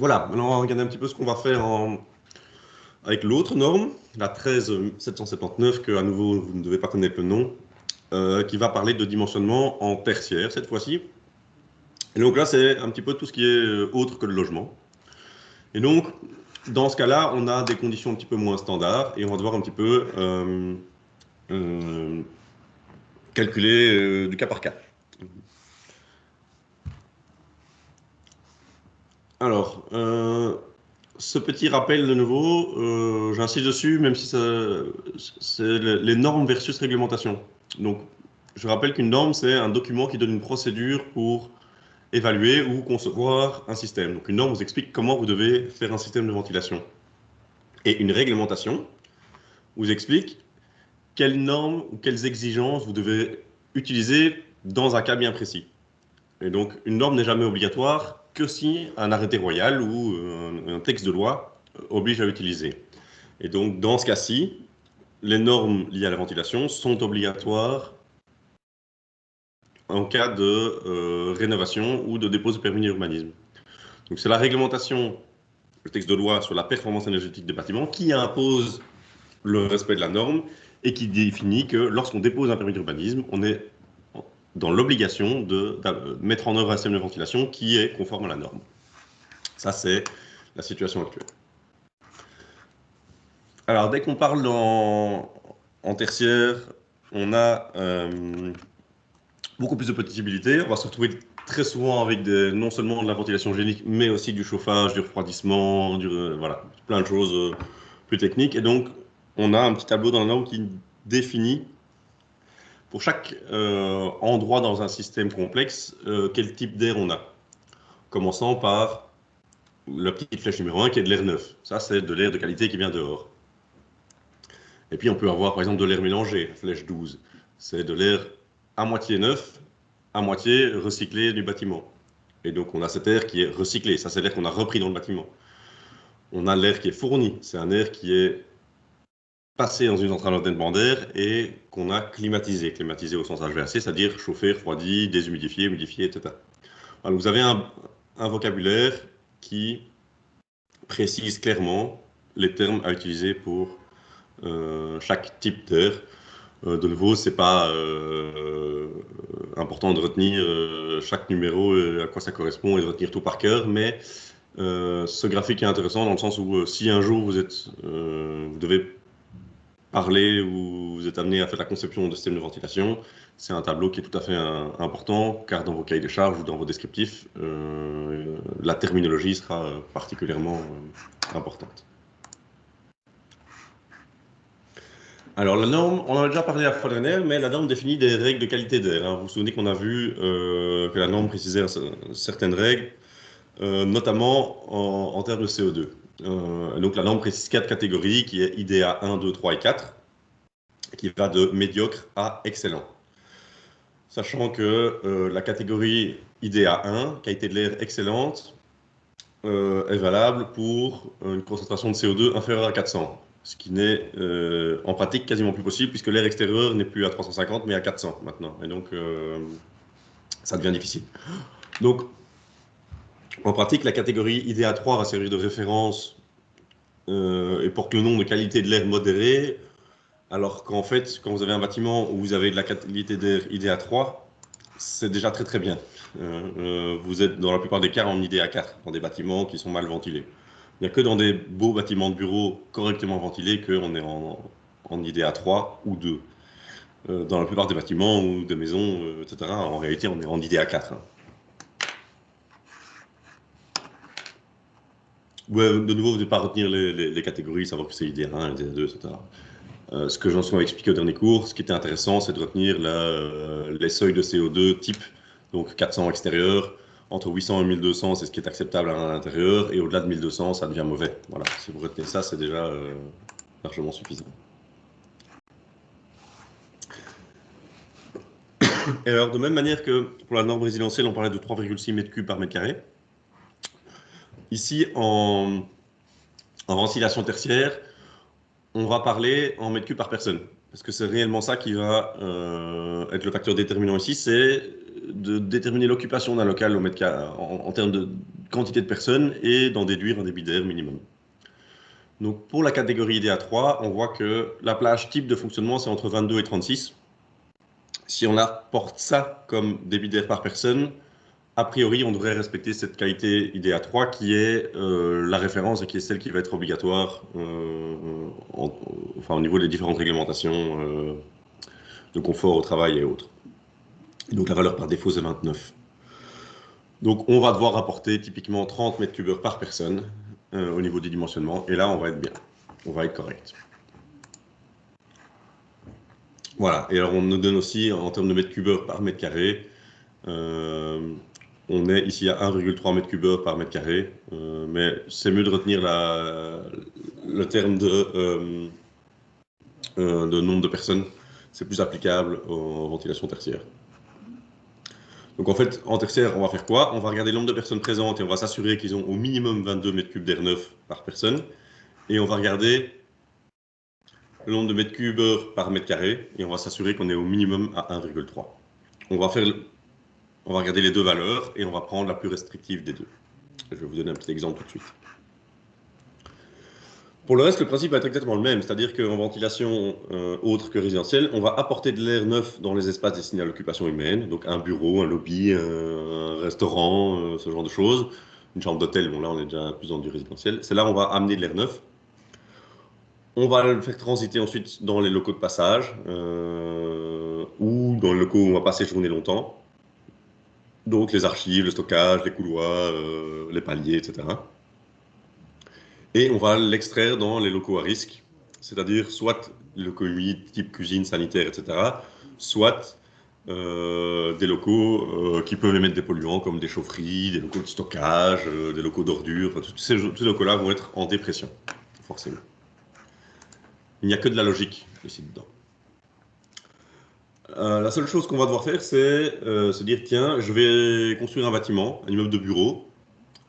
Voilà, maintenant on va regarder un petit peu ce qu'on va faire avec l'autre norme, la 13779, que à nouveau vous ne devez pas connaître le nom, qui va parler de dimensionnement en tertiaire cette fois-ci. Et donc là, c'est un petit peu tout ce qui est autre que le logement. Et donc, dans ce cas-là, on a des conditions un petit peu moins standards et on va devoir un petit peu calculer du cas par cas. Alors, ce petit rappel de nouveau, j'insiste dessus, même si c'est les normes versus réglementation. Donc, je rappelle qu'une norme, c'est un document qui donne une procédure pour évaluer ou concevoir un système. Donc, une norme vous explique comment vous devez faire un système de ventilation. Et une réglementation vous explique quelles normes ou quelles exigences vous devez utiliser dans un cas bien précis. Et donc, une norme n'est jamais obligatoire que si un arrêté royal ou un texte de loi oblige à l'utiliser. Et donc, dans ce cas-ci, les normes liées à la ventilation sont obligatoires en cas de rénovation ou de dépôt de permis d'urbanisme. Donc, c'est la réglementation, le texte de loi sur la performance énergétique des bâtiments qui impose le respect de la norme et qui définit que lorsqu'on dépose un permis d'urbanisme, on est dans l'obligation de mettre en œuvre un système de ventilation qui est conforme à la norme. Ça, c'est la situation actuelle. Alors, dès qu'on parle en tertiaire, on a beaucoup plus de possibilités. On va se retrouver très souvent avec non seulement de la ventilation génique, mais aussi du chauffage, du refroidissement, voilà, plein de choses plus techniques. Et donc, on a un petit tableau dans la norme qui définit pour chaque endroit dans un système complexe quel type d'air on a. Commençant par la petite flèche numéro 1 qui est de l'air neuf. Ça, c'est de l'air de qualité qui vient dehors. Et puis, on peut avoir, par exemple, de l'air mélangé, flèche 12. C'est de l'air à moitié neuf, à moitié recyclé du bâtiment. Et donc, on a cet air qui est recyclé. Ça, c'est l'air qu'on a repris dans le bâtiment. On a l'air qui est fourni. C'est un air qui est passé dans une centrale d'entraînement d'air et qu'on a climatisé. Climatisé au sens HVAC, c'est-à-dire chauffé, refroidi, déshumidifié, humidifié, etc. Alors, vous avez un vocabulaire qui précise clairement les termes à utiliser pour chaque type d'air. De nouveau, c'est pas important de retenir chaque numéro et à quoi ça correspond et de retenir tout par cœur, mais ce graphique est intéressant dans le sens où si un jour vous devez parler ou vous êtes amené à faire la conception de système de ventilation, c'est un tableau qui est tout à fait important, car dans vos cahiers de charges ou dans vos descriptifs, la terminologie sera particulièrement importante. Alors la norme, on en a déjà parlé la fois dernière, mais la norme définit des règles de qualité d'air. Vous vous souvenez qu'on a vu que la norme précisait certaines règles, notamment en termes de CO2. Donc la norme précise 4 catégories, qui est IDA 1, 2, 3 et 4, qui va de médiocre à excellent. Sachant que la catégorie IDA 1, qualité de l'air excellente, est valable pour une concentration de CO2 inférieure à 400. Ce qui n'est en pratique quasiment plus possible puisque l'air extérieur n'est plus à 350 mais à 400 maintenant. Et donc, ça devient difficile. Donc, en pratique, la catégorie IDA 3 va servir de référence et porte le nom de qualité de l'air modérée, alors qu'en fait, quand vous avez un bâtiment où vous avez de la qualité d'air IDA 3, c'est déjà très très bien. Vous êtes dans la plupart des cas en IDA 4, dans des bâtiments qui sont mal ventilés. Il n'y a que dans des beaux bâtiments de bureaux correctement ventilés qu'on est en IDA 3 ou 2. Dans la plupart des bâtiments ou des maisons, etc., en réalité, on est en IDA 4. Ouais, de nouveau, vous n'avez pas à retenir les catégories, savoir que c'est IDA 1, IDA 2, etc. Ce que j'en suis expliqué au dernier cours, ce qui était intéressant, c'est de retenir les seuils de CO2 type, donc 400 extérieur, entre 800 et 1200, c'est ce qui est acceptable à l'intérieur, et au-delà de 1200, ça devient mauvais. Voilà, si vous retenez ça, c'est déjà largement suffisant. Et alors, de même manière que pour la norme résidentielle, on parlait de 3,6 m3 par mètre carré, ici, en ventilation tertiaire, on va parler en mètre cube par personne. Parce que c'est réellement ça qui va être le facteur déterminant ici, c'est de déterminer l'occupation d'un local au mètre carré, en termes quantité de personnes et d'en déduire un débit d'air minimum. Donc pour la catégorie IDA3, on voit que la plage type de fonctionnement, c'est entre 22 et 36. Si on apporte ça comme débit d'air par personne, a priori, on devrait respecter cette qualité IDA3 qui est la référence et qui est celle qui va être obligatoire au niveau des différentes réglementations de confort au travail et autres. Donc la valeur par défaut, c'est 29. Donc on va devoir apporter typiquement 30 mètres cubes heure par personne au niveau du dimensionnement. Et là, on va être bien. On va être correct. Voilà. Et alors, on nous donne aussi, en termes de mètres cubes heure par mètre carré, on est ici à 1,3 mètre cube heure par mètre carré. Mais c'est mieux de retenir le terme de nombre de personnes. C'est plus applicable aux ventilations tertiaires. Donc en fait, en tertiaire, on va faire quoi? On va regarder le nombre de personnes présentes et on va s'assurer qu'ils ont au minimum 22 mètres cubes d'air neuf par personne. Et on va regarder le nombre de mètres cubes heure par mètre carré et on va s'assurer qu'on est au minimum à 1,3. On va regarder les deux valeurs et on va prendre la plus restrictive des deux. Je vais vous donner un petit exemple tout de suite. Pour le reste, le principe va être exactement le même, c'est-à-dire qu'en ventilation autre que résidentielle, on va apporter de l'air neuf dans les espaces destinés à l'occupation humaine, donc un bureau, un lobby, un restaurant, ce genre de choses, une chambre d'hôtel, bon là on est déjà plus dans du résidentiel, c'est là où on va amener de l'air neuf. On va le faire transiter ensuite dans les locaux de passage ou dans les locaux où on va pas séjourner longtemps, donc les archives, le stockage, les couloirs, les paliers, etc. Et on va l'extraire dans les locaux à risque, c'est-à-dire soit les locaux humides, type cuisine, sanitaire, etc., soit des locaux qui peuvent émettre des polluants comme des chaufferies, des locaux de stockage, des locaux d'ordures. Enfin, tous ces locaux-là vont être en dépression, forcément. Il n'y a que de la logique ici dedans. La seule chose qu'on va devoir faire, c'est se dire, tiens, je vais construire un bâtiment, un immeuble de bureau,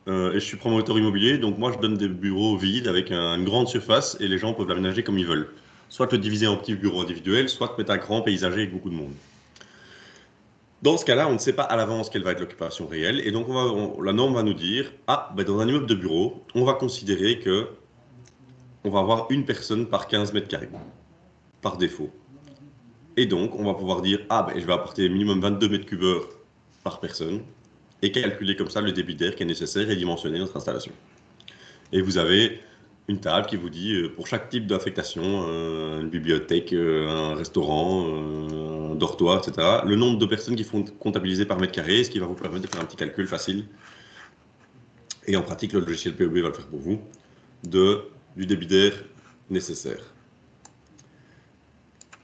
et je suis promoteur immobilier, donc moi je donne des bureaux vides avec une grande surface et les gens peuvent l'aménager comme ils veulent. Soit le diviser en petits bureaux individuels, soit mettre un grand paysager avec beaucoup de monde. Dans ce cas-là, on ne sait pas à l'avance quelle va être l'occupation réelle, et donc la norme va nous dire, dans un immeuble de bureau, on va considérer que on va avoir une personne par 15 mètres carrés, par défaut. Et donc, on va pouvoir dire, je vais apporter minimum 22 mètres cubes heure par personne, et calculer comme ça le débit d'air qui est nécessaire et dimensionner notre installation. Et vous avez une table qui vous dit, pour chaque type d'affectation, une bibliothèque, un restaurant, un dortoir, etc., le nombre de personnes qui font comptabiliser par mètre carré, ce qui va vous permettre de faire un petit calcul facile. Et en pratique, le logiciel POB va le faire pour vous, du débit d'air nécessaire.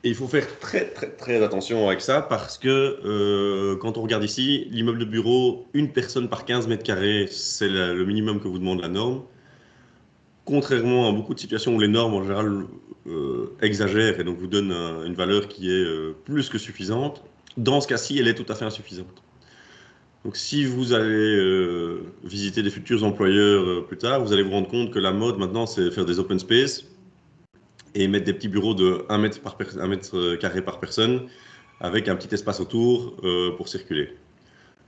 Et il faut faire très très très attention avec ça parce que quand on regarde ici, l'immeuble de bureau, une personne par 15 mètres carrés, c'est le minimum que vous demande la norme. Contrairement à beaucoup de situations où les normes en général exagèrent et donc vous donnent une valeur qui est plus que suffisante, dans ce cas-ci, elle est tout à fait insuffisante. Donc si vous allez visiter des futurs employeurs plus tard, vous allez vous rendre compte que la mode maintenant, c'est faire des open space et mettre des petits bureaux de 1 mètre carré par personne avec un petit espace autour pour circuler.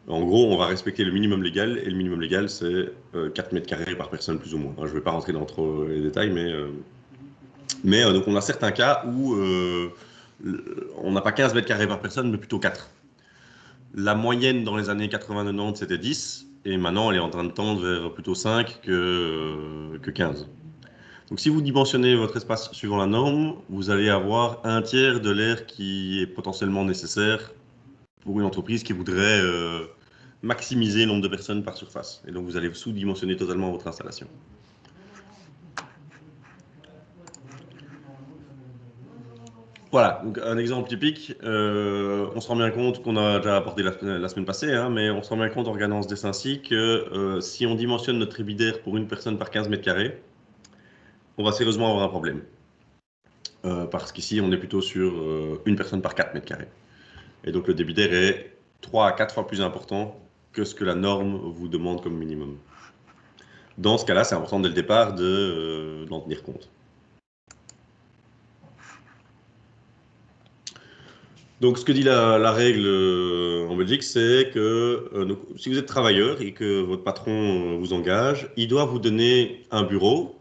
En gros, on va respecter le minimum légal et le minimum légal, c'est 4 mètres carrés par personne plus ou moins. Je ne vais pas rentrer dans trop les détails, mais donc on a certains cas où on n'a pas 15 mètres carrés par personne, mais plutôt 4. La moyenne dans les années 80-90, c'était 10, et maintenant elle est en train de tendre vers plutôt 5 que 15. Donc si vous dimensionnez votre espace suivant la norme, vous allez avoir un tiers de l'air qui est potentiellement nécessaire pour une entreprise qui voudrait maximiser le nombre de personnes par surface. Et donc vous allez sous-dimensionner totalement votre installation. Voilà, donc un exemple typique, on se rend bien compte qu'on a déjà apporté la semaine passée, mais on se rend bien compte en regardant ce dessin-ci que si on dimensionne notre débit d'air pour une personne par 15 mètres carrés, on va sérieusement avoir un problème. Parce qu'ici, on est plutôt sur une personne par 4 mètres carrés. Et donc le débit d'air est 3 à 4 fois plus important que ce que la norme vous demande comme minimum. Dans ce cas-là, c'est important dès le départ d'en tenir compte. Donc, ce que dit la règle en Belgique, c'est que donc, si vous êtes travailleur et que votre patron vous engage, il doit vous donner un bureau,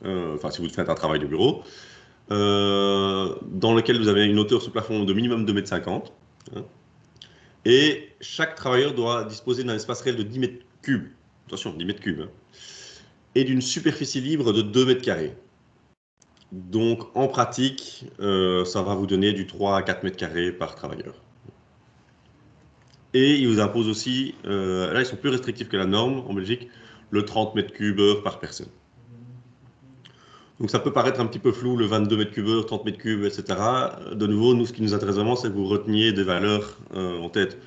enfin, si vous faites un travail de bureau, dans lequel vous avez une hauteur sous plafond de minimum 2,50 m. Hein, et chaque travailleur doit disposer d'un espace réel de 10 mètres cubes. Attention, 10 mètres cubes. Hein, et d'une superficie libre de 2 mètres carrés. Donc, en pratique, ça va vous donner du 3 à 4 mètres carrés par travailleur. Et ils vous imposent aussi, là ils sont plus restrictifs que la norme en Belgique, le 30 mètres cubes heure par personne. Donc ça peut paraître un petit peu flou, le 22 mètres cubes heure, 30 mètres cubes, etc. De nouveau, nous, ce qui nous intéresse vraiment, c'est que vous reteniez des valeurs en tête.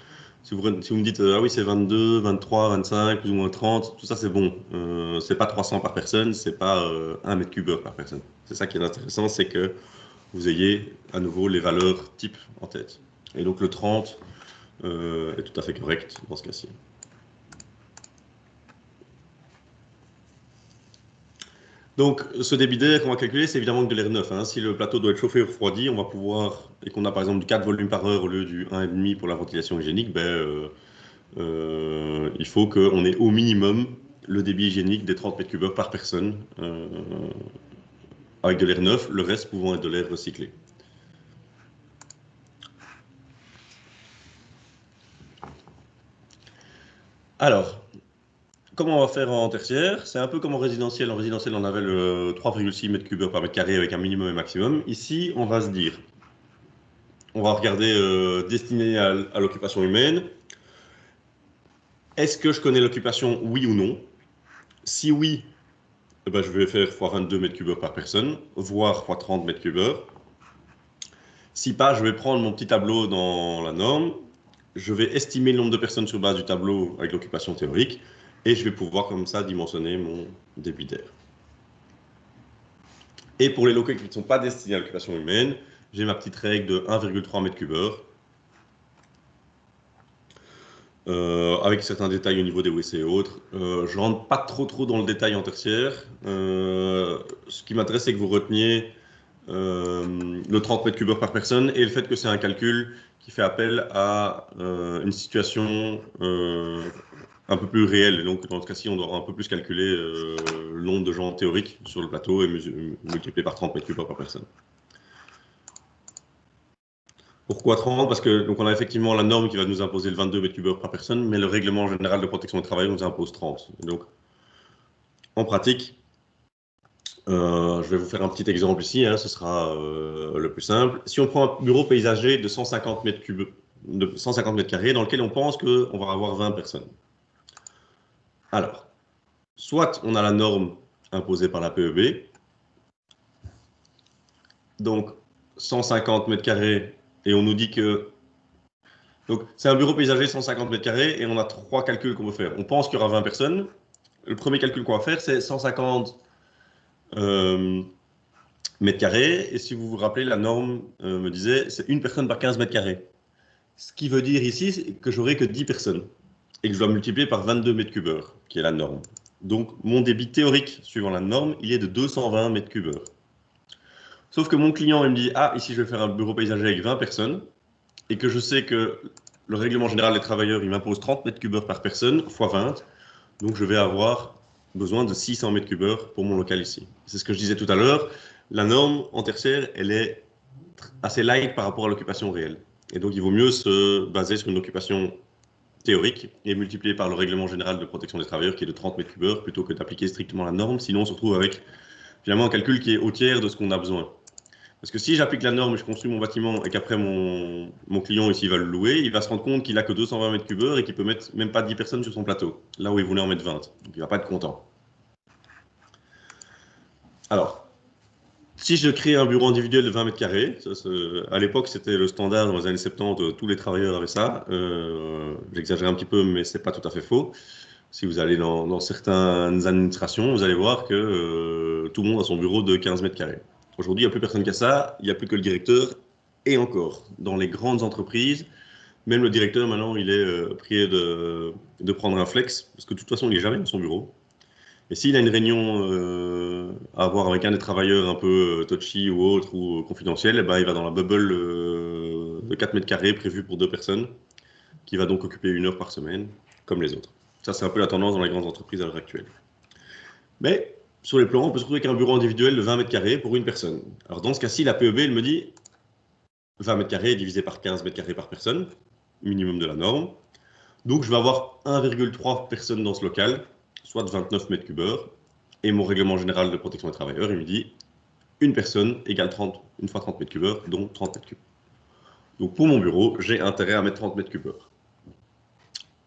Si vous me dites, ah oui, c'est 22, 23, 25, plus ou moins 30, tout ça c'est bon. C'est pas 300 par personne, c'est pas 1 mètre cube heure par personne. C'est ça qui est intéressant, c'est que vous ayez à nouveau les valeurs type en tête. Et donc le 30 est tout à fait correct dans ce cas-ci. Donc, ce débit d'air qu'on va calculer, c'est évidemment que de l'air neuf. Hein. Si le plateau doit être chauffé ou refroidi, on va pouvoir, et qu'on a par exemple du 4 volumes par heure au lieu du 1,5 pour la ventilation hygiénique, il faut qu'on ait au minimum le débit hygiénique des 30 mètres cubes heure par personne avec de l'air neuf, le reste pouvant être de l'air recyclé. Alors, comment on va faire en tertiaire? C'est un peu comme en résidentiel. En résidentiel, on avait le 3,6 mètres cubes par mètre carré avec un minimum et maximum. Ici, on va se dire, on va regarder destiné à l'occupation humaine. Est-ce que je connais l'occupation, oui ou non? Si oui, eh ben, je vais faire x 22 mètres cubes par personne, voire x 30 mètres cubes. Si pas, je vais prendre mon petit tableau dans la norme, je vais estimer le nombre de personnes sur base du tableau avec l'occupation théorique, et je vais pouvoir comme ça dimensionner mon débit d'air. Et pour les locaux qui ne sont pas destinés à l'occupation humaine, j'ai ma petite règle de 1,3 mètres cubes avec certains détails au niveau des WC et autres. Je ne rentre pas trop dans le détail en tertiaire. Ce qui m'intéresse, c'est que vous reteniez le 30 mètres cubes par personne et le fait que c'est un calcul qui fait appel à une situation un peu plus réelle. Et donc, dans ce cas-ci, on doit un peu plus calculer le nombre de gens théoriques sur le plateau et multiplier par 30 mètres cubes par personne. Pourquoi 30? Parce que donc on a effectivement la norme qui va nous imposer le 22 mètres cubes par personne, mais le règlement général de protection du travail nous impose 30. Et donc, en pratique, je vais vous faire un petit exemple ici, hein, ce sera le plus simple. Si on prend un bureau paysager de 150 mètres cubes, de 150 mètres carrés, dans lequel on pense qu'on va avoir 20 personnes. Alors, soit on a la norme imposée par la PEB, donc 150 mètres carrés, et on nous dit que... Donc, c'est un bureau paysager 150 mètres carrés, et on a 3 calculs qu'on veut faire. On pense qu'il y aura 20 personnes. Le premier calcul qu'on va faire, c'est 150 mètres carrés, et si vous vous rappelez, la norme me disait c'est une personne par 15 mètres carrés. Ce qui veut dire ici que j'aurai que 10 personnes, et que je dois multiplier par 22 mètres cubes heure, qui est la norme. Donc, mon débit théorique, suivant la norme, il est de 220 mètres cubes heure. Sauf que mon client, il me dit, ah, ici, je vais faire un bureau paysager avec 20 personnes, et que je sais que le règlement général des travailleurs, il m'impose 30 mètres cubes heure par personne, fois 20, donc je vais avoir besoin de 600 mètres cubes heure pour mon local ici. C'est ce que je disais tout à l'heure, la norme en tertiaire, elle est assez light par rapport à l'occupation réelle. Et donc, il vaut mieux se baser sur une occupation théorique et multiplier par le règlement général de protection des travailleurs qui est de 30 mètres cubes heure plutôt que d'appliquer strictement la norme. Sinon, on se retrouve avec finalement un calcul qui est au tiers de ce qu'on a besoin. Parce que si j'applique la norme et je construis mon bâtiment et qu'après mon client ici va le louer, il va se rendre compte qu'il a que 220 mètres cubes heure et qu'il peut mettre même pas 10 personnes sur son plateau, là où il voulait en mettre 20. Donc il va pas être content. Alors, si je crée un bureau individuel de 20 mètres carrés, à l'époque c'était le standard dans les années 70, tous les travailleurs avaient ça. J'exagère un petit peu, mais c'est pas tout à fait faux. Si vous allez dans certaines administrations, vous allez voir que tout le monde a son bureau de 15 mètres carrés. Aujourd'hui, il n'y a plus personne qui a ça, il n'y a plus que le directeur. Et encore, dans les grandes entreprises, même le directeur, maintenant, il est prié de prendre un flex, parce que de toute façon, il n'est jamais dans son bureau. Et s'il a une réunion à avoir avec un des travailleurs un peu touchy ou autre, ou confidentiel, eh ben, il va dans la bubble de 4 mètres carrés prévu pour 2 personnes, qui va donc occuper 1 heure par semaine, comme les autres. Ça, c'est un peu la tendance dans les grandes entreprises à l'heure actuelle. Mais sur les plans, on peut se retrouver avec un bureau individuel de 20 mètres carrés pour une personne. Alors dans ce cas-ci, la PEB, elle me dit 20 mètres carrés divisé par 15 mètres carrés par personne, minimum de la norme. Donc je vais avoir 1,3 personnes dans ce local, soit 29 mètres cubes heure. Et mon règlement général de protection des travailleurs, il me dit une personne égale 30, une fois 30 mètres cubes heure, donc 30 mètres cubes. Donc pour mon bureau, j'ai intérêt à mettre 30 mètres cubes heure.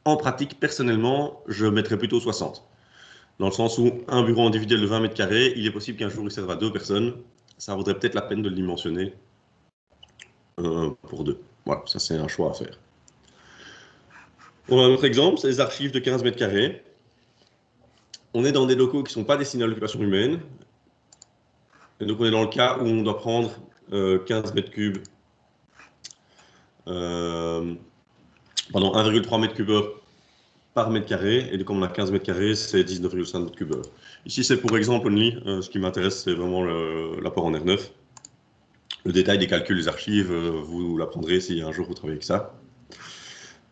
En pratique, personnellement, je mettrais plutôt 60. Dans le sens où un bureau individuel de 20 mètres carrés, il est possible qu'un jour il serve à 2 personnes. Ça vaudrait peut-être la peine de le dimensionner pour 2. Voilà, ça c'est un choix à faire. On a un autre exemple, c'est les archives de 15 mètres carrés. On est dans des locaux qui ne sont pas destinés à l'occupation humaine. Et donc on est dans le cas où on doit prendre 15 mètres cubes, pardon, 1,3 mètres cubes heure par mètre carré. Et donc comme on a 15 mètres carrés, c'est 19,5 mètres cubes heure. Ici c'est pour exemple only. Ce qui m'intéresse, c'est vraiment l'apport en R9. Le détail des calculs des archives, vous l'apprendrez si un jour vous travaillez avec ça.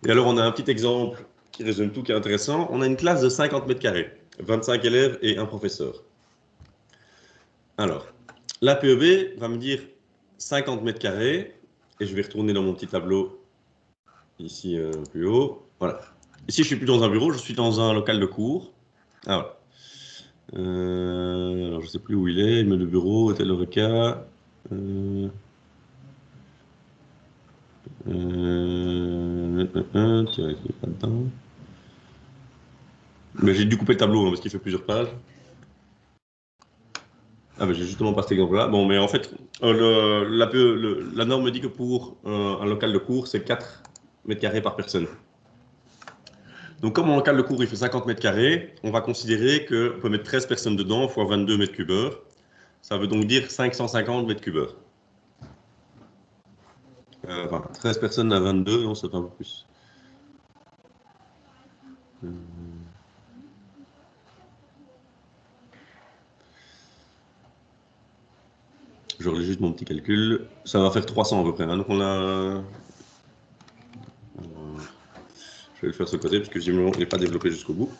Et alors on a un petit exemple qui résume tout, qui est intéressant. On a une classe de 50 mètres carrés, 25 élèves et un professeur. Alors, la PEB va me dire 50 mètres carrés, et je vais retourner dans mon petit tableau ici plus haut. Voilà. Ici, je suis plus dans un bureau, je suis dans un local de cours. Ah, voilà. Alors, je ne sais plus où il est, mais le bureau, tel Eureka. Tiens, il n'est pas dedans. Mais j'ai dû couper le tableau parce qu'il fait plusieurs pages. Ah, mais j'ai justement pas cet exemple-là. Bon, mais en fait, la norme me dit que pour un local de cours, c'est 4 mètres carrés par personne. Donc, comme mon local de cours il fait 50 mètres carrés, on va considérer qu'on peut mettre 13 personnes dedans fois 22 mètres cubes heure. Ça veut donc dire 550 mètres cubes heure. Enfin, 13 personnes à 22, non, c'est pas un peu plus. Je relis juste mon petit calcul. Ça va faire 300 à peu près. Hein. Donc, on a. Je vais le faire de ce côté parce que visiblement, il n'est pas développé jusqu'au bout.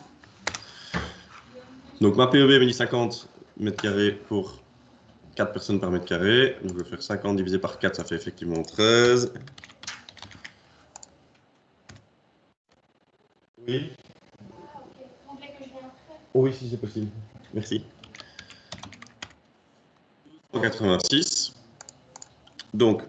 Donc, ma PEB me dit 50 mètres carrés pour 4 personnes par mètre carré. Donc, je vais faire 50 divisé par 4, ça fait effectivement 13. Oui. Oui, si c'est possible. Merci. 186. Donc,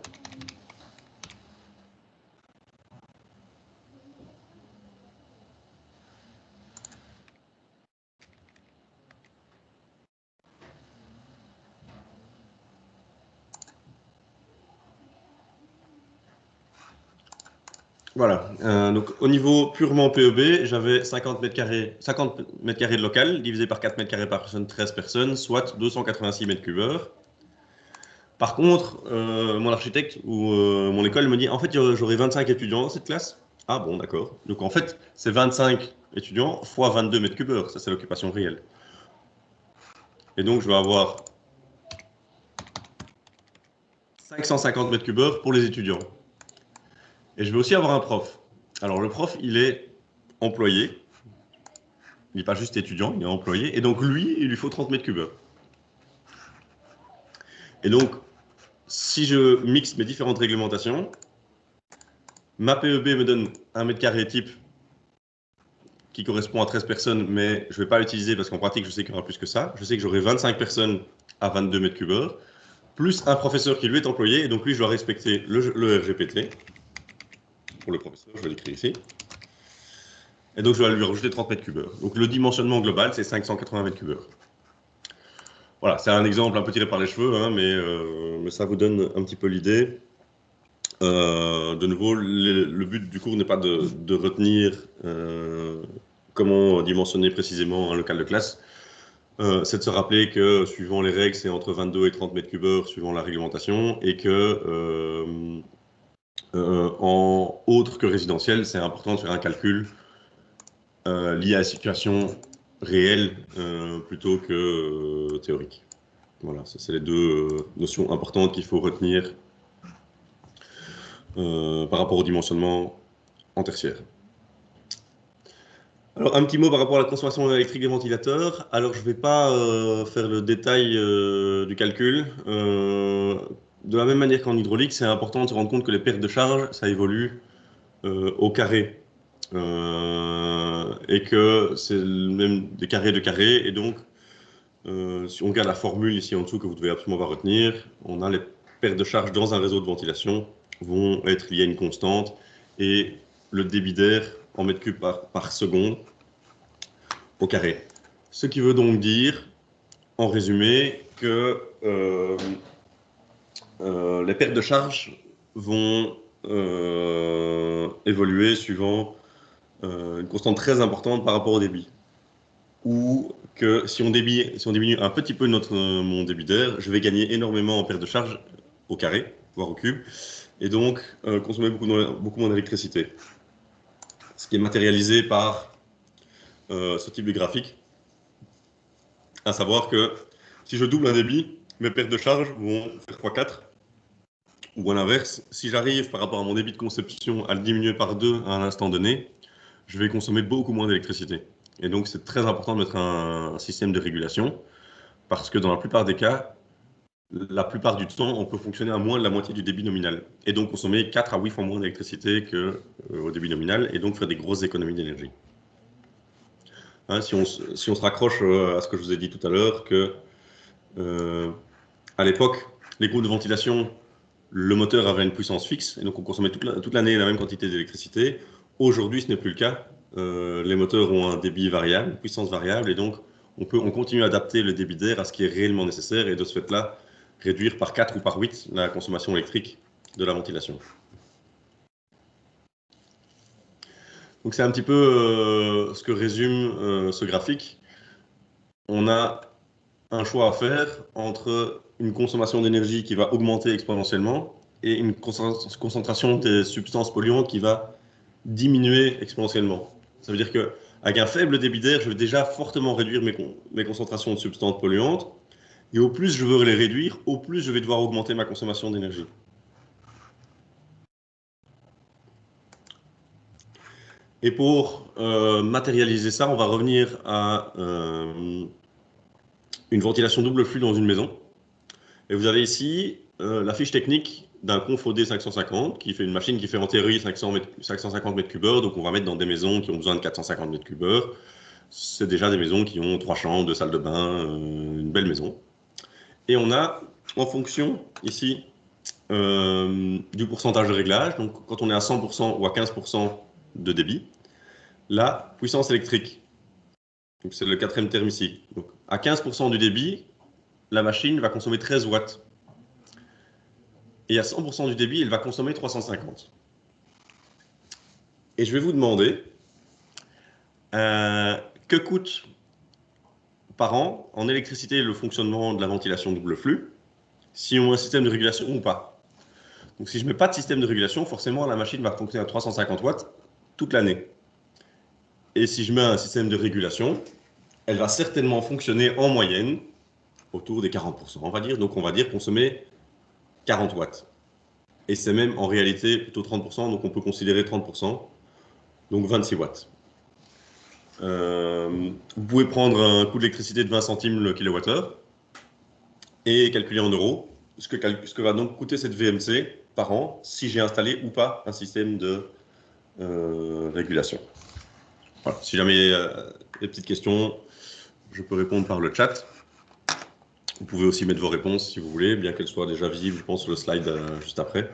voilà. Donc, au niveau purement PEB, j'avais 50 mètres carrés de local, divisé par 4 mètres carrés par personne, 13 personnes, soit 286 mètres cubes heure. Par contre, mon architecte ou mon école me dit, en fait, j'aurai 25 étudiants dans cette classe. Ah bon, d'accord. Donc, en fait, c'est 25 étudiants fois 22 mètres cubes heure. Ça, c'est l'occupation réelle. Et donc, je vais avoir 550 mètres cubes heure pour les étudiants. Et je vais aussi avoir un prof. Alors, le prof, il est employé. Il n'est pas juste étudiant, il est employé. Et donc, lui, il lui faut 30 mètres cubes heure. Et donc, si je mixe mes différentes réglementations, ma PEB me donne un mètre carré type qui correspond à 13 personnes, mais je ne vais pas l'utiliser parce qu'en pratique, je sais qu'il y aura plus que ça. Je sais que j'aurai 25 personnes à 22 mètres cubes heure, plus un professeur qui lui est employé, et donc lui, je dois respecter le RGPT. Pour le professeur, je vais l'écrire ici. Et donc, je vais lui rajouter 30 mètres cubes heure. Donc, le dimensionnement global, c'est 580 mètres cubes heure. Voilà, c'est un exemple un peu tiré par les cheveux, hein, mais ça vous donne un petit peu l'idée. De nouveau, le but du cours n'est pas de retenir comment dimensionner précisément un local de classe. C'est de se rappeler que suivant les règles, c'est entre 22 et 30 mètres cubes heure suivant la réglementation, et que en autre que résidentiel, c'est important de faire un calcul lié à la situation réelle plutôt que théorique. Voilà, c'est les deux notions importantes qu'il faut retenir par rapport au dimensionnement en tertiaire. Alors, un petit mot par rapport à la consommation électrique des ventilateurs. Alors, je ne vais pas faire le détail du calcul. De la même manière qu'en hydraulique, c'est important de se rendre compte que les pertes de charge, ça évolue au carré. Et que c'est même des carrés de carrés. Et donc, si on regarde la formule ici en dessous que vous devez absolument pas retenir, on a les pertes de charge dans un réseau de ventilation vont être liées à une constante et le débit d'air en mètres cubes par seconde au carré. Ce qui veut donc dire, en résumé, que les pertes de charge vont évoluer suivant une constante très importante par rapport au débit. Ou que si on diminue un petit peu mon débit d'air, je vais gagner énormément en perte de charge au carré, voire au cube, et donc consommer beaucoup moins d'électricité. Ce qui est matérialisé par ce type de graphique, à savoir que si je double un débit, mes pertes de charge vont faire x4, ou à l'inverse, si j'arrive par rapport à mon débit de conception à le diminuer par 2 à un instant donné, je vais consommer beaucoup moins d'électricité. Et donc c'est très important de mettre un système de régulation, parce que dans la plupart des cas, la plupart du temps, on peut fonctionner à moins de la moitié du débit nominal. Et donc consommer 4 à 8 fois moins d'électricité qu'au débit nominal, et donc faire des grosses économies d'énergie. Hein, si on se raccroche à ce que je vous ai dit tout à l'heure, que à l'époque, les groupes de ventilation, le moteur avait une puissance fixe, et donc on consommait toute l'année la même quantité d'électricité. Aujourd'hui, ce n'est plus le cas. Les moteurs ont un débit variable, une puissance variable, et donc on continue à adapter le débit d'air à ce qui est réellement nécessaire, et de ce fait-là, réduire par 4 ou par 8 la consommation électrique de la ventilation. Donc c'est un petit peu ce que résume ce graphique. On a un choix à faire entre une consommation d'énergie qui va augmenter exponentiellement et une concentration des substances polluantes qui va diminuer exponentiellement. Ça veut dire qu'avec un faible débit d'air, je vais déjà fortement réduire mes concentrations de substances polluantes. Et au plus je veux les réduire, au plus je vais devoir augmenter ma consommation d'énergie. Et pour matérialiser ça, on va revenir à une ventilation double flux dans une maison. Et vous avez ici la fiche technique d'un Conf OD550 qui fait une machine qui fait en théorie 550 mètres cubeurs. Donc on va mettre dans des maisons qui ont besoin de 450 mètres cubeurs. C'est déjà des maisons qui ont 3 chambres, 2 salles de bain, une belle maison. Et on a en fonction ici du pourcentage de réglage, donc quand on est à 100% ou à 15% de débit, la puissance électrique. Donc c'est le quatrième terme ici. Donc à 15% du débit, la machine va consommer 13 watts. Et à 100% du débit, elle va consommer 350. Et je vais vous demander que coûte par an en électricité le fonctionnement de la ventilation double flux si on a un système de régulation ou pas. Donc si je ne mets pas de système de régulation, forcément la machine va fonctionner à 350 watts toute l'année. Et si je mets un système de régulation, elle va certainement fonctionner en moyenne autour des 40%, on va dire. Donc on va dire consommer 40 watts. Et c'est même en réalité plutôt 30%, donc on peut considérer 30%, donc 26 watts. Vous pouvez prendre un coût d'électricité de 20 centimes le kilowattheure et calculer en euros ce que va donc coûter cette VMC par an si j'ai installé ou pas un système de régulation. Voilà. Si jamais il y a des petites questions, je peux répondre par le chat. Vous pouvez aussi mettre vos réponses si vous voulez, bien qu'elles soient déjà visibles, je pense, sur le slide juste après.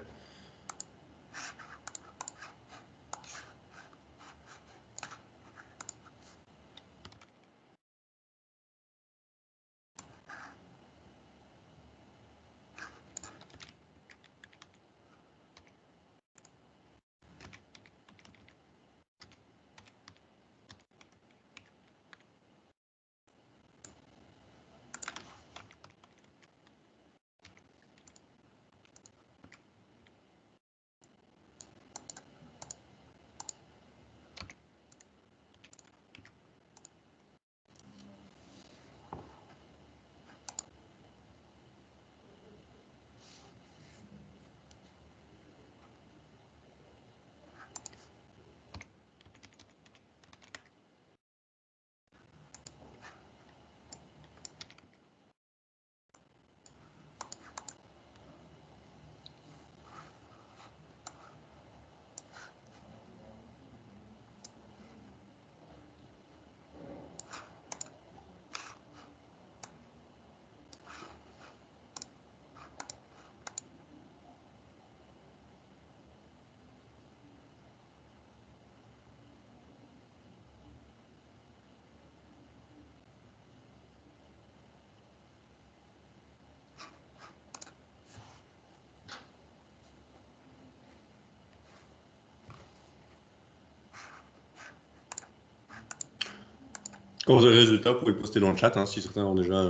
Quand vous avez le résultat, vous pouvez le poster dans le chat, hein, si certains ont déjà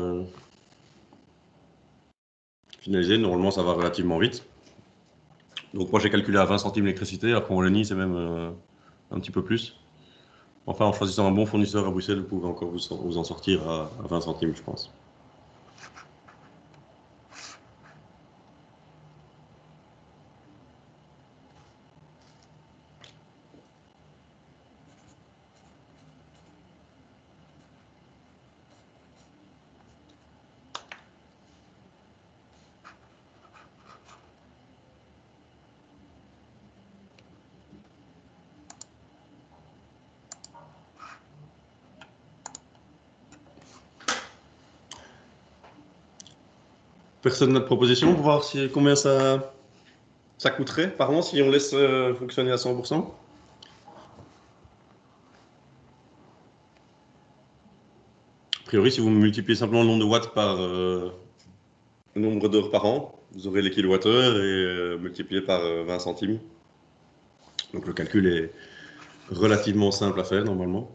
finalisé. Normalement, ça va relativement vite. Donc moi, j'ai calculé à 20 centimes l'électricité. Après, en Wallonie, c'est même un petit peu plus. Enfin, en choisissant un bon fournisseur à Bruxelles, vous pouvez encore vous en sortir à 20 centimes, je pense. Personne n'a de proposition pour voir combien ça coûterait par an si on laisse fonctionner à 100%? A priori, si vous multipliez simplement le nombre de watts par le nombre d'heures par an, vous aurez les kilowattheures et multiplié par 20 centimes. Donc le calcul est relativement simple à faire normalement.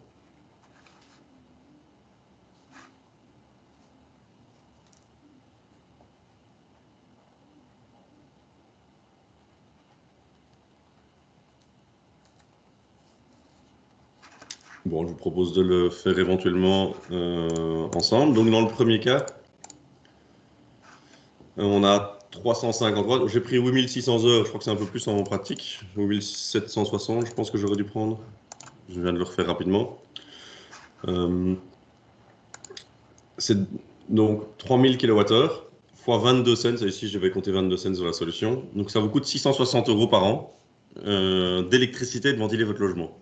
Bon, je vous propose de le faire éventuellement ensemble. Donc dans le premier cas, on a 350 watts. J'ai pris 8600 heures, je crois que c'est un peu plus en pratique. 8760, je pense que j'aurais dû prendre. Je viens de le refaire rapidement. C'est donc 3000 kWh fois 22 cents. Et ici, je vais compter 22 cents sur la solution. Donc ça vous coûte 660 € par an d'électricité de ventiler votre logement.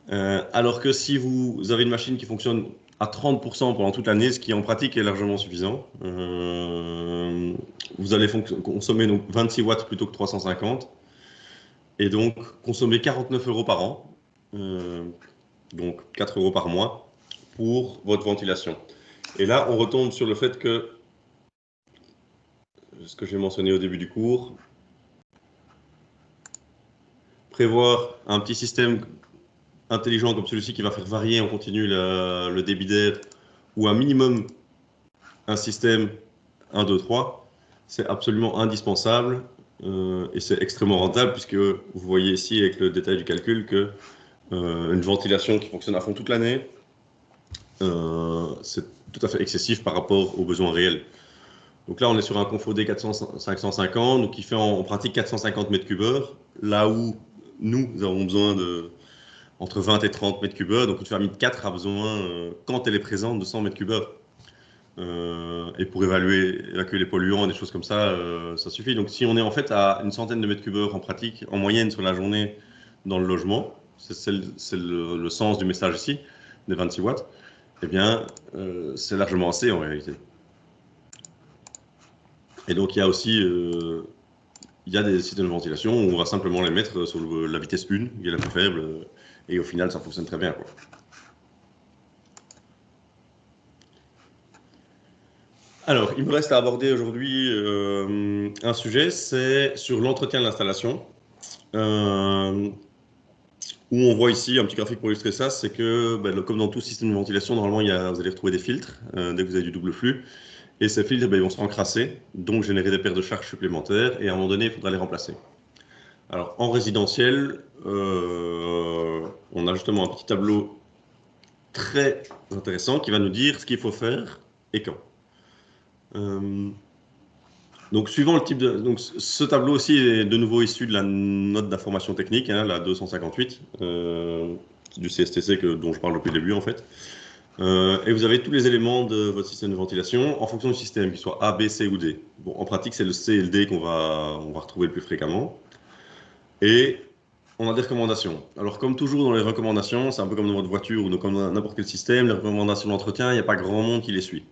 Alors que si vous avez une machine qui fonctionne à 30% pendant toute l'année, ce qui en pratique est largement suffisant, vous allez consommer donc 26 watts plutôt que 350 et donc consommer 49 € par an, donc 4 € par mois pour votre ventilation. Et là, on retombe sur le fait que, ce que j'ai mentionné au début du cours, prévoir un petit système intelligent comme celui-ci qui va faire varier en continu le débit d'air ou un minimum un système 1, 2, 3, c'est absolument indispensable et c'est extrêmement rentable puisque vous voyez ici avec le détail du calcul que une ventilation qui fonctionne à fond toute l'année, c'est tout à fait excessif par rapport aux besoins réels. Donc là, on est sur un confort D 550, donc qui fait en pratique 450 m3, là où nous avons besoin de entre 20 et 30 m3, donc une famille de 4 a besoin, quand elle est présente, de 100 m3. Et pour évacuer les polluants et des choses comme ça, ça suffit. Donc si on est en fait à une centaine de mètres cubes en pratique, en moyenne sur la journée dans le logement, c'est le sens du message ici, des 26 watts, eh bien c'est largement assez en réalité. Et donc il y a aussi il y a des systèmes de ventilation où on va simplement les mettre sur la vitesse 1, qui est la plus faible, et au final ça fonctionne très bien, quoi. Alors, il me reste à aborder aujourd'hui un sujet, c'est sur l'entretien de l'installation. Où on voit ici un petit graphique pour illustrer ça, c'est que comme dans tout système de ventilation, normalement vous allez retrouver des filtres dès que vous avez du double flux. Et ces filtres ils vont se encrasser, donc générer des paires de charges supplémentaires, et à un moment donné, il faudra les remplacer. Alors en résidentiel, on a justement un petit tableau très intéressant qui va nous dire ce qu'il faut faire et quand. Donc, suivant le type de. Donc, ce tableau aussi est de nouveau issu de la note d'information technique, hein, la 258, du CSTC dont je parle depuis le début, en fait. Et vous avez tous les éléments de votre système de ventilation en fonction du système, qu'il soit A, B, C ou D. Bon, en pratique, c'est le C et le D on va retrouver le plus fréquemment. Et on a des recommandations. Alors, comme toujours dans les recommandations, c'est un peu comme dans votre voiture ou comme dans n'importe quel système, les recommandations d'entretien, il n'y a pas grand monde qui les suit.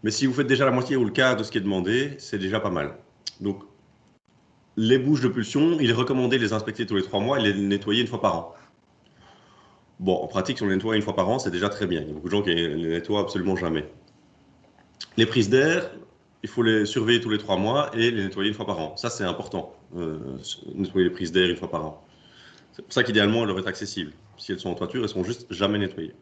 Mais si vous faites déjà la moitié ou le quart de ce qui est demandé, c'est déjà pas mal. Donc, les bouches de pulsion, il est recommandé de les inspecter tous les 3 mois et les nettoyer une fois par an. Bon, en pratique, si on les nettoie une fois par an, c'est déjà très bien. Il y a beaucoup de gens qui les nettoient absolument jamais. Les prises d'air, il faut les surveiller tous les 3 mois et les nettoyer une fois par an. Ça, c'est important, nettoyer les prises d'air une fois par an. C'est pour ça qu'idéalement, elles doivent être accessibles. Si elles sont en toiture, elles sont juste jamais nettoyées.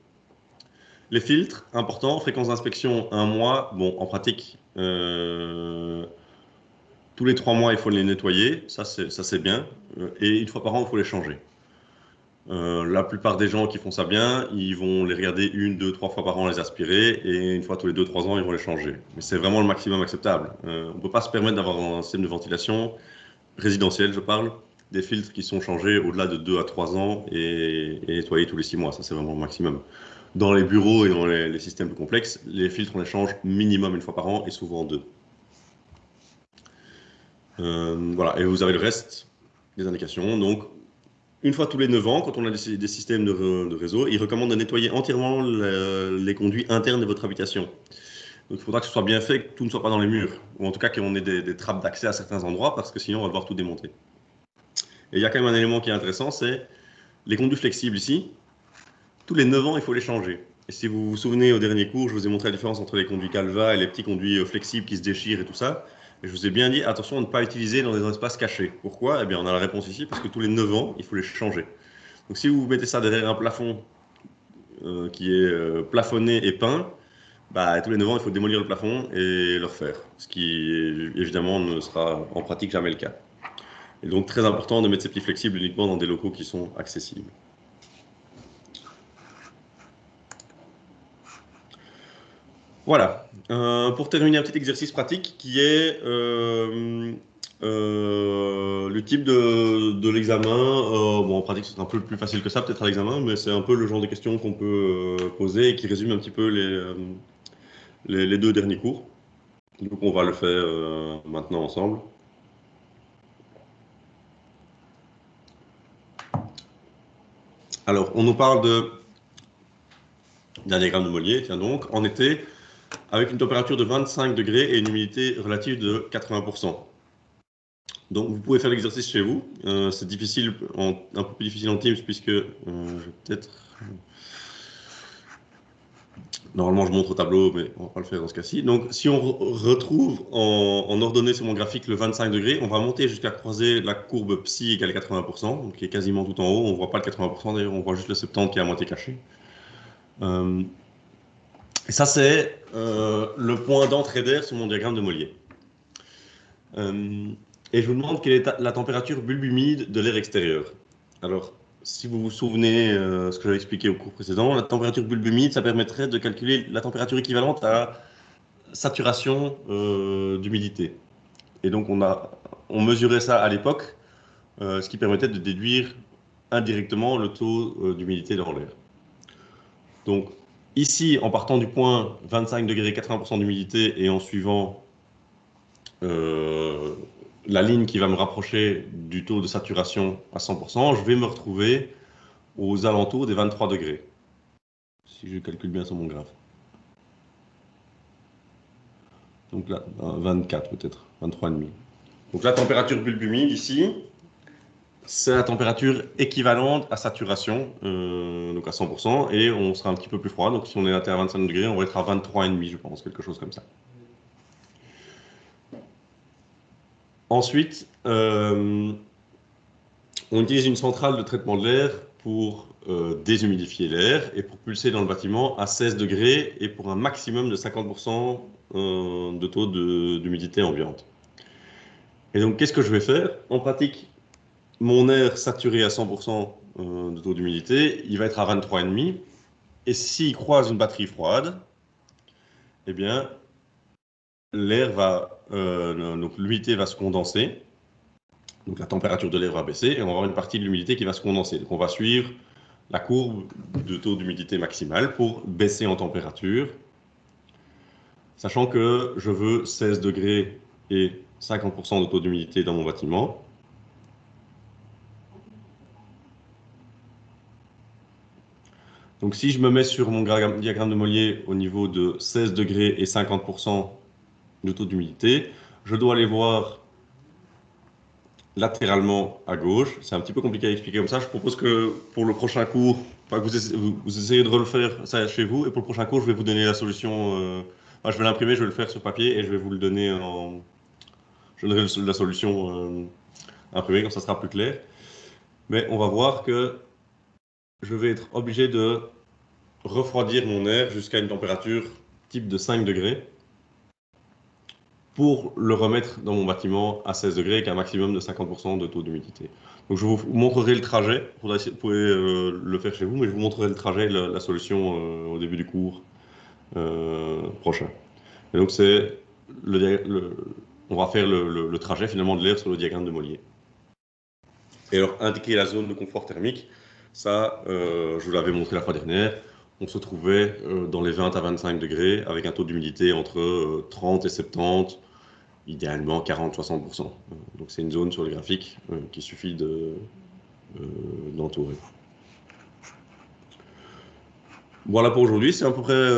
Les filtres, important, fréquence d'inspection 1 mois. Bon, en pratique, tous les 3 mois, il faut les nettoyer, ça c'est bien. Et une fois par an, il faut les changer. La plupart des gens qui font ça bien, ils vont les regarder 1, 2, 3 fois par an, les aspirer, et une fois tous les 2, 3 ans, ils vont les changer. Mais c'est vraiment le maximum acceptable. On ne peut pas se permettre d'avoir un système de ventilation résidentiel, je parle, des filtres qui sont changés au-delà de 2 à 3 ans et nettoyés tous les 6 mois. Ça, c'est vraiment le maximum. Dans les bureaux et dans les systèmes plus complexes, les filtres, on les change minimum une fois par an et souvent deux. Voilà, et vous avez le reste des indications. Donc, une fois tous les 9 ans, quand on a des systèmes de réseau, ils recommandent de nettoyer entièrement les conduits internes de votre habitation. Donc il faudra que ce soit bien fait, que tout ne soit pas dans les murs, ou en tout cas qu'on ait des trappes d'accès à certains endroits, parce que sinon on va devoir tout démonter. Et il y a quand même un élément qui est intéressant, c'est les conduits flexibles ici. Tous les 9 ans, il faut les changer. Et si vous vous souvenez, au dernier cours, je vous ai montré la différence entre les conduits Calva et les petits conduits flexibles qui se déchirent et tout ça. Et je vous ai bien dit, attention à ne pas utiliser dans des espaces cachés. Pourquoi? Eh bien, on a la réponse ici, parce que tous les 9 ans, il faut les changer. Donc si vous mettez ça derrière un plafond qui est plafonné et peint, bah, tous les 9 ans, il faut démolir le plafond et le refaire. Ce qui, évidemment, ne sera en pratique jamais le cas. Et donc, très important de mettre ces plis flexibles uniquement dans des locaux qui sont accessibles. Voilà. Pour terminer, un petit exercice pratique qui est le type de l'examen. Bon, en pratique, c'est un peu plus facile que ça, peut-être à l'examen, mais c'est un peu le genre de questions qu'on peut poser et qui résume un petit peu les 2 derniers cours. Donc, on va le faire maintenant ensemble. Alors, on nous parle d'un diagramme de Mollier, tiens donc, en été, avec une température de 25 degrés et une humidité relative de 80%. Donc, vous pouvez faire l'exercice chez vous. C'est difficile, un peu plus difficile en Teams, puisque je vais peut-être. Normalement, je montre au tableau, mais on va pas le faire dans ce cas-ci. Donc, si on retrouve en ordonnée sur mon graphique le 25 degrés, on va monter jusqu'à croiser la courbe psi égale 80%, donc qui est quasiment tout en haut. On ne voit pas le 80% d'ailleurs, on voit juste le 70 qui est à moitié caché. Et ça, c'est le point d'entrée d'air sur mon diagramme de Mollier. Et je vous demande quelle est la température bulbe humide de l'air extérieur. Alors, si vous vous souvenez ce que j'avais expliqué au cours précédent, la température bulbe humide, ça permettrait de calculer la température équivalente à saturation d'humidité. Et donc, on mesurait ça à l'époque, ce qui permettait de déduire indirectement le taux d'humidité dans l'air. Donc, ici, en partant du point 25 degrés, 80% d'humidité et en suivant la ligne qui va me rapprocher du taux de saturation à 100%, je vais me retrouver aux alentours des 23 degrés. Si je calcule bien sur mon graphe. Donc là, 24 peut-être, 23,5. Donc la température bulbe humide ici, c'est la température équivalente à saturation, donc à 100%, et on sera un petit peu plus froid. Donc si on est à 25 degrés, on va être à 23,5, je pense, quelque chose comme ça. Ensuite, on utilise une centrale de traitement de l'air pour déshumidifier l'air et pour pulser dans le bâtiment à 16 degrés et pour un maximum de 50% de taux d'humidité ambiante. Et donc, qu'est-ce que je vais faire? En pratique, mon air saturé à 100% de taux d'humidité, il va être à 23,5. Et s'il croise une batterie froide, eh bien, l'air va, donc l'humidité va se condenser. Donc la température de l'air va baisser et on va avoir une partie de l'humidité qui va se condenser. Donc on va suivre la courbe de taux d'humidité maximale pour baisser en température, sachant que je veux 16 degrés et 50% de taux d'humidité dans mon bâtiment. Donc si je me mets sur mon diagramme de Mollier au niveau de 16 degrés et 50% de taux d'humidité, je dois aller voir latéralement à gauche. C'est un petit peu compliqué à expliquer comme ça. Je propose que pour le prochain cours, enfin, vous essayez de refaire ça chez vous. Et pour le prochain cours, je vais vous donner la solution. Enfin, je vais l'imprimer, je vais le faire sur papier et je vais vous le donner en. Je donnerai la solution imprimée, comme ça sera plus clair. Mais on va voir que je vais être obligé de refroidir mon air jusqu'à une température type de 5 degrés pour le remettre dans mon bâtiment à 16 degrés avec un maximum de 50% de taux d'humidité. Donc je vous montrerai le trajet, vous pouvez le faire chez vous, mais je vous montrerai le trajet, la solution au début du cours prochain. Et donc on va faire le trajet finalement de l'air sur le diagramme de Mollier. Et alors indiquer la zone de confort thermique, ça je vous l'avais montré la fois dernière, on se trouvait dans les 20 à 25 degrés avec un taux d'humidité entre 30 et 70, idéalement 40-60%. Donc c'est une zone sur le graphique qu'il suffit d'entourer. Voilà pour aujourd'hui, c'est à peu près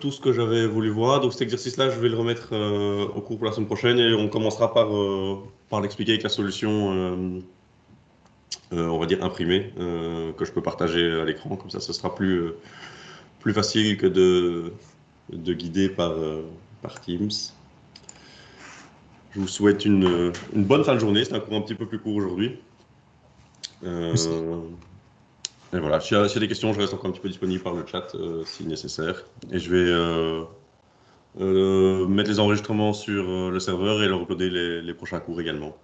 tout ce que j'avais voulu voir. Donc cet exercice-là, je vais le remettre au cours pour la semaine prochaine et on commencera par l'expliquer avec la solution, on va dire imprimée, que je peux partager à l'écran. Comme ça, ce sera plus facile que de guider par Teams. Je vous souhaite une bonne fin de journée. C'est un cours un petit peu plus court aujourd'hui. Et voilà, s'il y a des questions, je reste encore un petit peu disponible par le chat si nécessaire. Et je vais mettre les enregistrements sur le serveur et leur uploader les prochains cours également.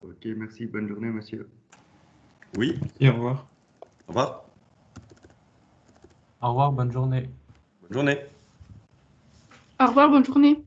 Ok, merci. Bonne journée, monsieur. Oui. Et au revoir. Au revoir. Au revoir, bonne journée. Bonne journée. Au revoir, bonne journée.